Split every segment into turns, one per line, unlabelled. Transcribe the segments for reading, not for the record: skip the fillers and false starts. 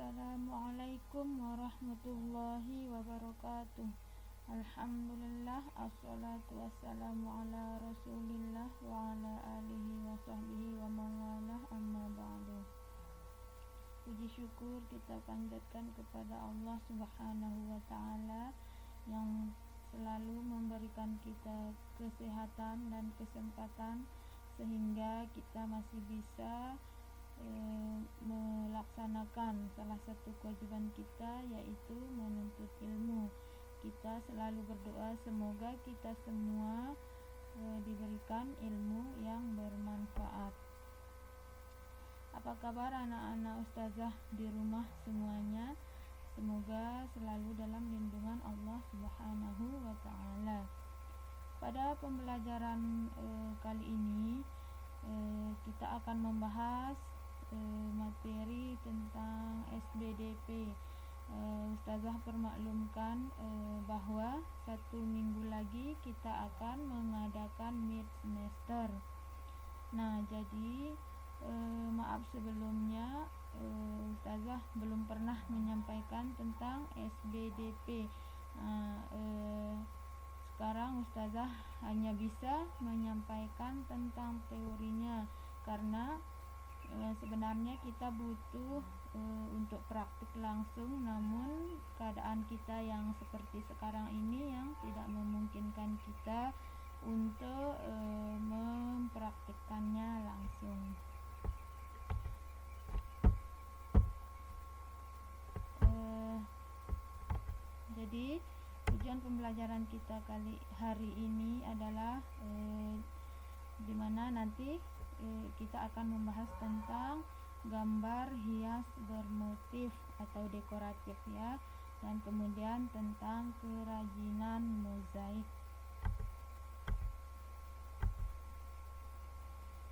Assalamualaikum warahmatullahi wabarakatuh. Alhamdulillah, assalatu wassalamu ala rasulillah wa ala alihi wa sahbihi wa mawalah, amma ba'du. Puji syukur kita panjatkan kepada Allah subhanahu wa ta'ala yang selalu memberikan kita kesehatan dan kesempatan sehingga kita masih bisa melaksanakan salah satu kewajiban kita, yaitu menuntut ilmu. Kita selalu berdoa semoga kita semua diberikan ilmu yang bermanfaat. Apa kabar anak-anak ustazah di rumah semuanya? Semoga selalu dalam lindungan Allah subhanahu wa ta'ala. Pada pembelajaran kali ini kita akan membahas materi tentang SBDP. Ustazah permaklumkan bahwa 1 minggu lagi kita akan mengadakan mid semester. Nah, jadi maaf sebelumnya, Ustazah belum pernah menyampaikan tentang SBDP. Sekarang Ustazah hanya bisa menyampaikan tentang teorinya, karena sebenarnya kita butuh untuk praktik langsung, namun keadaan kita yang seperti sekarang ini yang tidak memungkinkan kita untuk mempraktikkannya langsung. Jadi tujuan pembelajaran kita hari ini adalah dimana nanti kita akan membahas tentang gambar hias bermotif atau dekoratif ya, dan kemudian tentang kerajinan mozaik.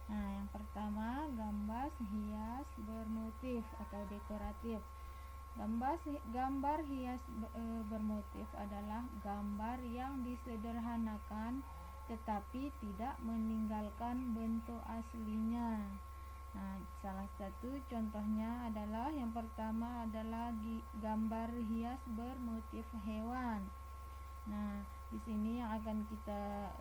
Nah, yang pertama gambar hias bermotif atau dekoratif. Gambar hias bermotif adalah gambar yang disederhanakan tetapi tidak meninggalkan bentuk aslinya. Nah, salah satu contohnya adalah yang pertama adalah gambar hias bermotif hewan. Nah, di sini yang akan kita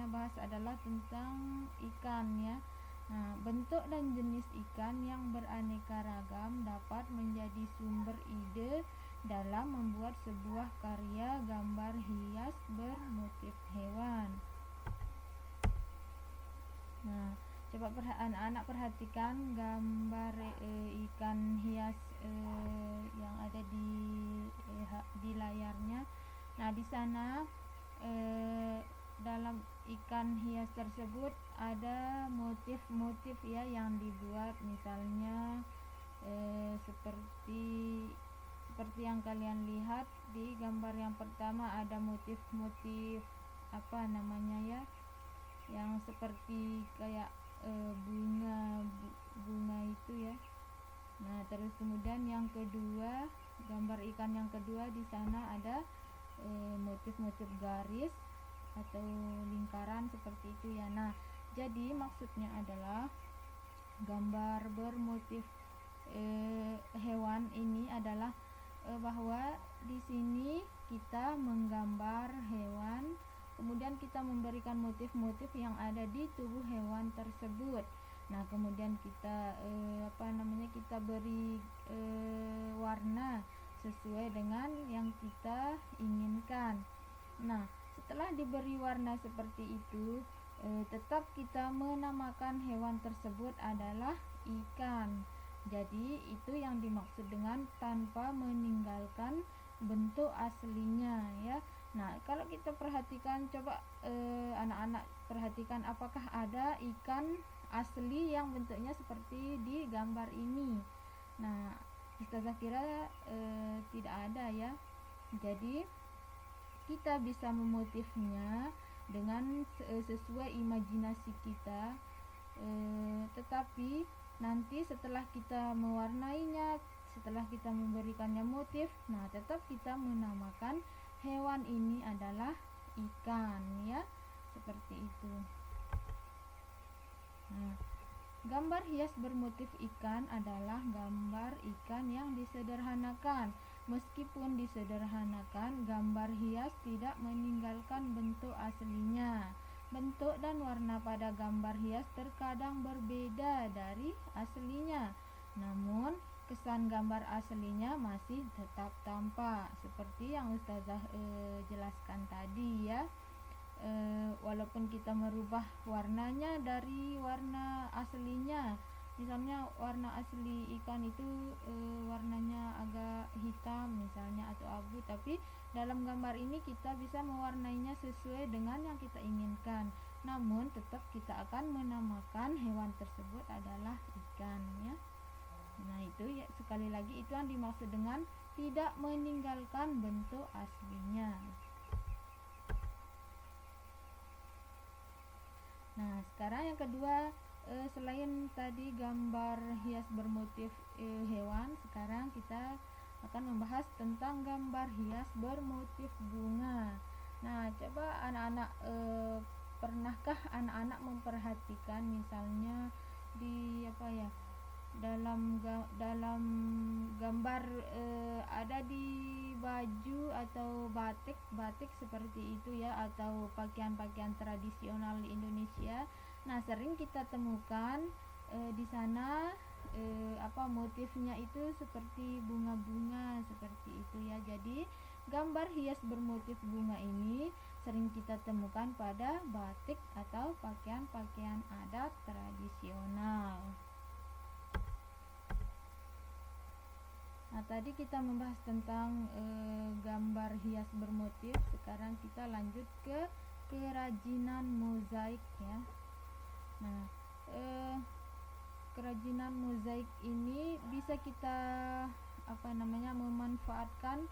bahas adalah tentang ikan ya. Nah, bentuk dan jenis ikan yang beraneka ragam dapat menjadi sumber ide dalam membuat sebuah karya gambar hias bermotif hewan. Nah, coba anak-anak perhatikan gambar ikan hias yang ada di layarnya. Nah, di sana dalam ikan hias tersebut ada motif-motif ya yang dibuat, misalnya seperti yang kalian lihat di gambar yang pertama, ada motif-motif yang seperti kayak bunga itu ya. Nah, terus kemudian yang kedua, gambar ikan yang kedua, di sana ada motif-motif garis atau lingkaran seperti itu ya. Nah, jadi maksudnya adalah gambar bermotif hewan ini adalah bahwa di sini kita menggambar hewan, kemudian kita memberikan motif-motif yang ada di tubuh hewan tersebut. Nah, kemudian kita kita beri warna sesuai dengan yang kita inginkan. Nah, setelah diberi warna seperti itu, tetap kita menamakan hewan tersebut adalah ikan. Jadi itu yang dimaksud dengan tanpa meninggalkan bentuk aslinya ya. Nah, kalau kita perhatikan, coba anak-anak perhatikan, apakah ada ikan asli yang bentuknya seperti di gambar ini? Nah, ustazah kira tidak ada ya. Jadi kita bisa memotifnya dengan sesuai imajinasi kita, tetapi nanti setelah kita mewarnainya, setelah kita memberikannya motif, nah tetap kita menamakan hewan ini adalah ikan ya, seperti itu. Nah, Gambar hias bermotif ikan adalah gambar ikan yang disederhanakan. Meskipun disederhanakan, gambar hias tidak meninggalkan bentuk aslinya. Bentuk dan warna pada gambar hias terkadang berbeda dari aslinya. Namun, kesan gambar aslinya masih tetap tampak. Seperti yang Ustazah jelaskan tadi ya. Walaupun kita merubah warnanya dari warna aslinya, misalnya warna asli ikan itu warnanya agak hitam misalnya atau abu, tapi dalam gambar ini kita bisa mewarnainya sesuai dengan yang kita inginkan, namun tetap kita akan menamakan hewan tersebut adalah ikan ya. Nah itu ya, sekali lagi itu yang dimaksud dengan tidak meninggalkan bentuk aslinya. Nah, sekarang yang kedua, selain tadi gambar hias bermotif hewan, sekarang kita akan membahas tentang gambar hias bermotif bunga. Nah, coba anak-anak, pernahkah anak-anak memperhatikan misalnya di dalam gambar ada di baju atau batik seperti itu ya, atau pakaian-pakaian tradisional di Indonesia. Nah, sering kita temukan di sana motifnya itu seperti bunga-bunga seperti itu ya. Jadi gambar hias bermotif bunga ini sering kita temukan pada batik atau pakaian-pakaian adat tradisional. Nah, tadi kita membahas tentang gambar hias bermotif. Sekarang kita lanjut ke kerajinan mozaik ya. Nah, kerajinan mozaik ini bisa kita memanfaatkan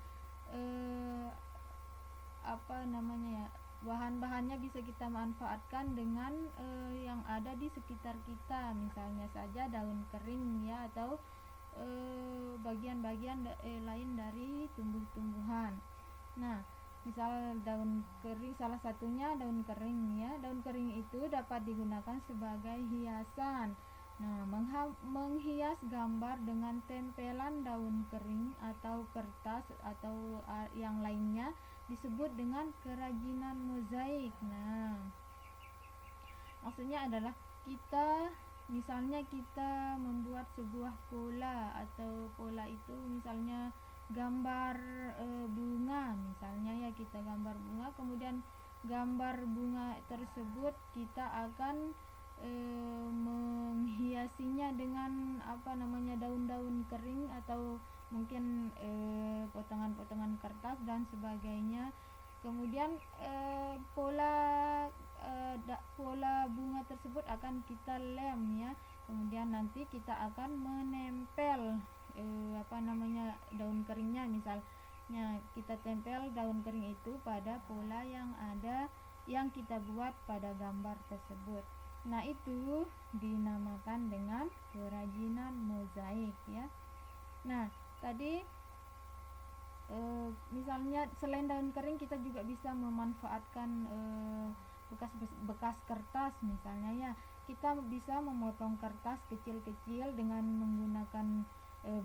bahan-bahannya bisa kita manfaatkan dengan yang ada di sekitar kita, misalnya saja daun kering ya, atau bagian-bagian lain dari tumbuh-tumbuhan. Nah, misal daun kering, salah satunya daun kering ya. Daun kering itu dapat digunakan sebagai hiasan. Nah, menghias gambar dengan tempelan daun kering atau kertas atau yang lainnya disebut dengan kerajinan mozaik. Nah, maksudnya adalah misalnya kita membuat sebuah pola, atau pola itu misalnya gambar bunga misalnya ya, kita gambar bunga, kemudian gambar bunga tersebut kita akan menghiasinya dengan daun-daun kering atau mungkin potongan-potongan kertas dan sebagainya. Kemudian pola bunga tersebut akan kita lem ya. Kemudian nanti kita akan menempel daun keringnya, misalnya kita tempel daun kering itu pada pola yang ada yang kita buat pada gambar tersebut. Nah, itu dinamakan dengan kerajinan mozaik ya. Nah, tadi misalnya selain daun kering kita juga bisa memanfaatkan bekas kertas misalnya ya. Kita bisa memotong kertas kecil-kecil dengan menggunakan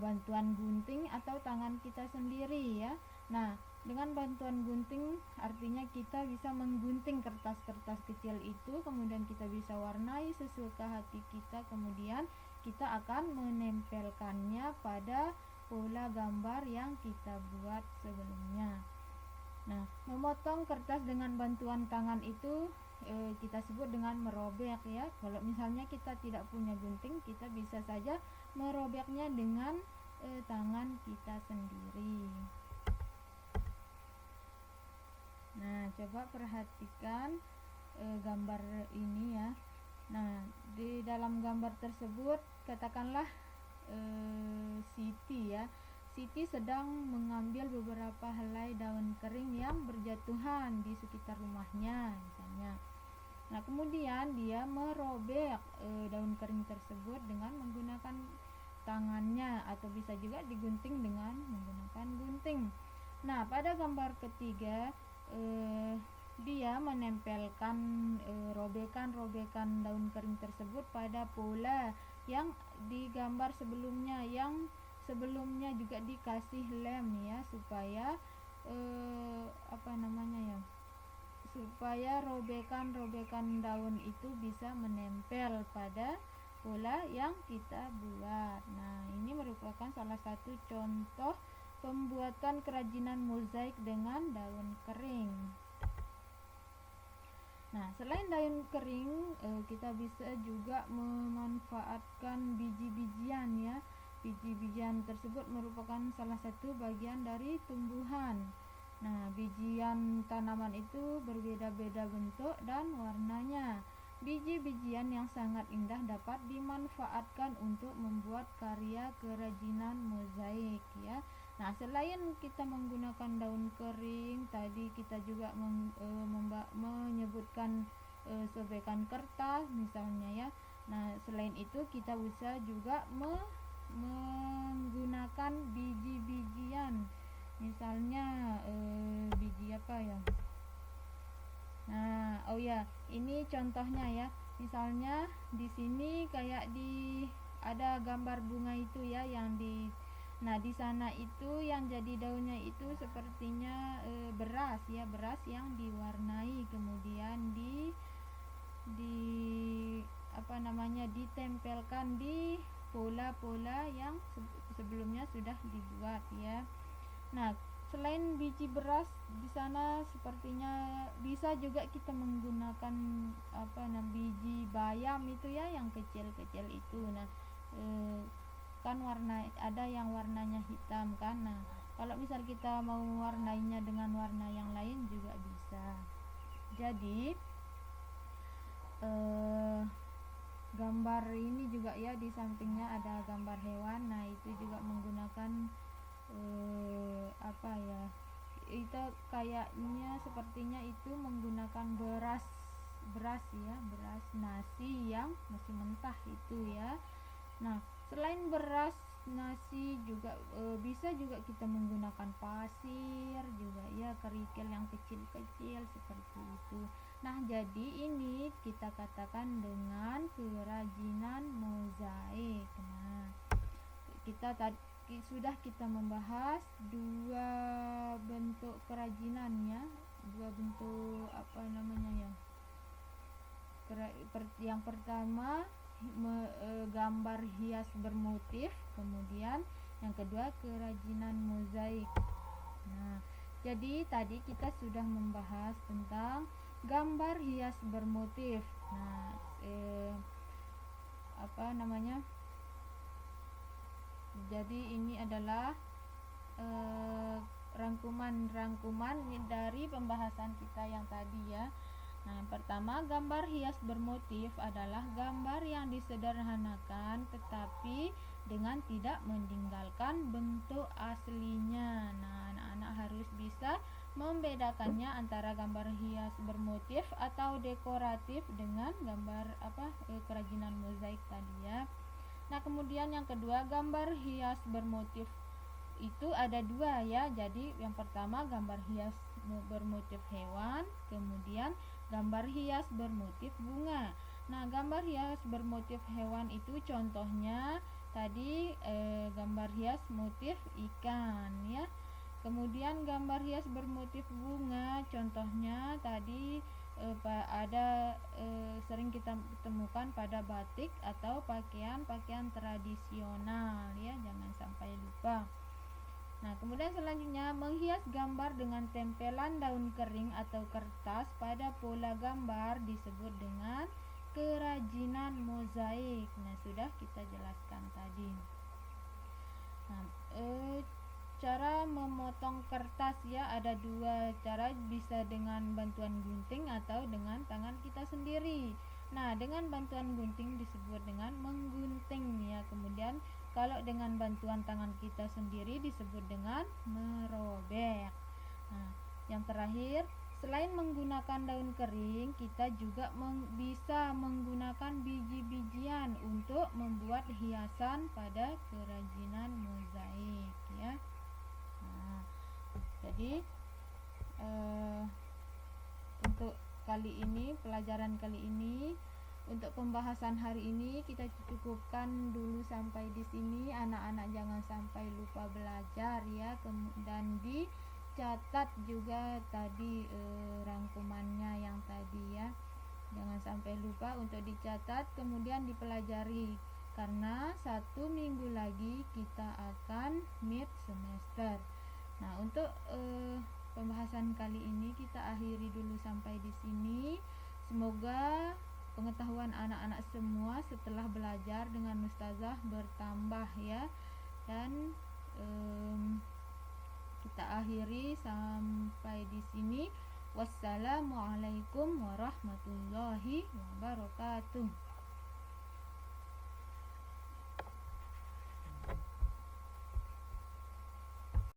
bantuan gunting atau tangan kita sendiri ya. Nah, dengan bantuan gunting artinya kita bisa menggunting kertas-kertas kecil itu, kemudian kita bisa warnai sesuai ke hati kita, kemudian kita akan menempelkannya pada pola gambar yang kita buat sebelumnya. Nah, memotong kertas dengan bantuan tangan itu kita sebut dengan merobek ya. Kalau misalnya kita tidak punya gunting, kita bisa saja merobeknya dengan tangan kita sendiri. Nah, coba perhatikan gambar ini ya. Nah, di dalam gambar tersebut katakanlah Siti ya. Siti sedang mengambil beberapa helai daun kering yang berjatuhan di sekitar rumahnya misalnya. Nah, kemudian dia merobek daun kering tersebut dengan menggunakan tangannya, atau bisa juga digunting dengan menggunakan gunting. Nah, pada gambar ketiga dia menempelkan robekan-robekan daun kering tersebut pada pola yang digambar sebelumnya, yang sebelumnya juga dikasih lem ya, supaya supaya robekan-robekan daun itu bisa menempel pada pola yang kita buat. Nah, ini merupakan salah satu contoh pembuatan kerajinan mozaik dengan daun kering. Nah, selain daun kering, kita bisa juga memanfaatkan biji-bijian ya. Biji-bijian tersebut merupakan salah satu bagian dari tumbuhan. Nah, bijian tanaman itu berbeda-beda bentuk dan warnanya. Biji-bijian yang sangat indah dapat dimanfaatkan untuk membuat karya kerajinan mozaik ya. Nah, selain kita menggunakan daun kering, tadi kita juga menyebutkan sobekan kertas misalnya ya. Nah, selain itu kita bisa juga menggunakan biji-bijian. Misalnya biji apa ya? Nah, ini contohnya ya. Misalnya di sini kayak ada gambar bunga itu ya, yang di sana itu yang jadi daunnya itu sepertinya beras ya, beras yang diwarnai, kemudian ditempelkan di pola-pola yang sebelumnya sudah dibuat ya. Nah, selain biji beras di sana sepertinya bisa juga kita menggunakan biji bayam itu ya, yang kecil-kecil itu. Nah, kan ada yang warnanya hitam kan. Nah, kalau misal kita mau mewarnainya dengan warna yang lain juga bisa. Jadi gambar ini juga ya, di sampingnya ada gambar hewan. Nah, itu juga menggunakan itu kayaknya sepertinya itu menggunakan beras ya, beras nasi yang masih mentah itu ya. Nah, selain beras nasi juga bisa juga kita menggunakan pasir juga ya, kerikil yang kecil-kecil seperti itu. Nah, jadi ini kita katakan dengan kerajinan mozaik. Nah, sudah kita membahas dua bentuk kerajinan ya, dua bentuk yang pertama gambar hias bermotif, kemudian yang kedua kerajinan mozaik. Nah, jadi tadi kita sudah membahas tentang gambar hias bermotif. Nah, jadi ini adalah rangkuman dari pembahasan kita yang tadi ya. Nah, yang pertama, gambar hias bermotif adalah gambar yang disederhanakan tetapi dengan tidak meninggalkan bentuk aslinya. Nah, anak-anak harus bisa membedakannya antara gambar hias bermotif atau dekoratif dengan gambar kerajinan mozaik tadi ya. Nah, kemudian yang kedua, gambar hias bermotif itu ada dua ya. Jadi yang pertama gambar hias bermotif hewan, kemudian gambar hias bermotif bunga. Nah, gambar hias bermotif hewan itu contohnya tadi gambar hias motif ikan ya. Kemudian gambar hias bermotif bunga contohnya tadi sering kita temukan pada batik atau pakaian tradisional ya, jangan sampai lupa. Nah, kemudian selanjutnya, menghias gambar dengan tempelan daun kering atau kertas pada pola gambar disebut dengan kerajinan mozaik. Nah, sudah kita jelaskan tadi. Nah, cara memotong kertas ya, ada dua cara, bisa dengan bantuan gunting atau dengan tangan kita sendiri. Nah, dengan bantuan gunting disebut dengan menggunting ya. Kemudian kalau dengan bantuan tangan kita sendiri disebut dengan merobek. Nah, yang terakhir, selain menggunakan daun kering, kita juga bisa menggunakan biji-bijian untuk membuat hiasan pada kerajinan mozaik ya. Nah, jadi untuk kali ini, pelajaran kali ini. Untuk pembahasan hari ini kita cukupkan dulu sampai di sini. Anak-anak jangan sampai lupa belajar ya, dan dicatat juga tadi rangkumannya yang tadi ya. Jangan sampai lupa untuk dicatat, kemudian dipelajari, karena 1 minggu lagi kita akan mid semester. Nah, untuk pembahasan kali ini kita akhiri dulu sampai di sini. Semoga pengetahuan anak-anak semua setelah belajar dengan Ustazah bertambah ya. Dan kita akhiri sampai di sini. Wassalamualaikum warahmatullahi wabarakatuh.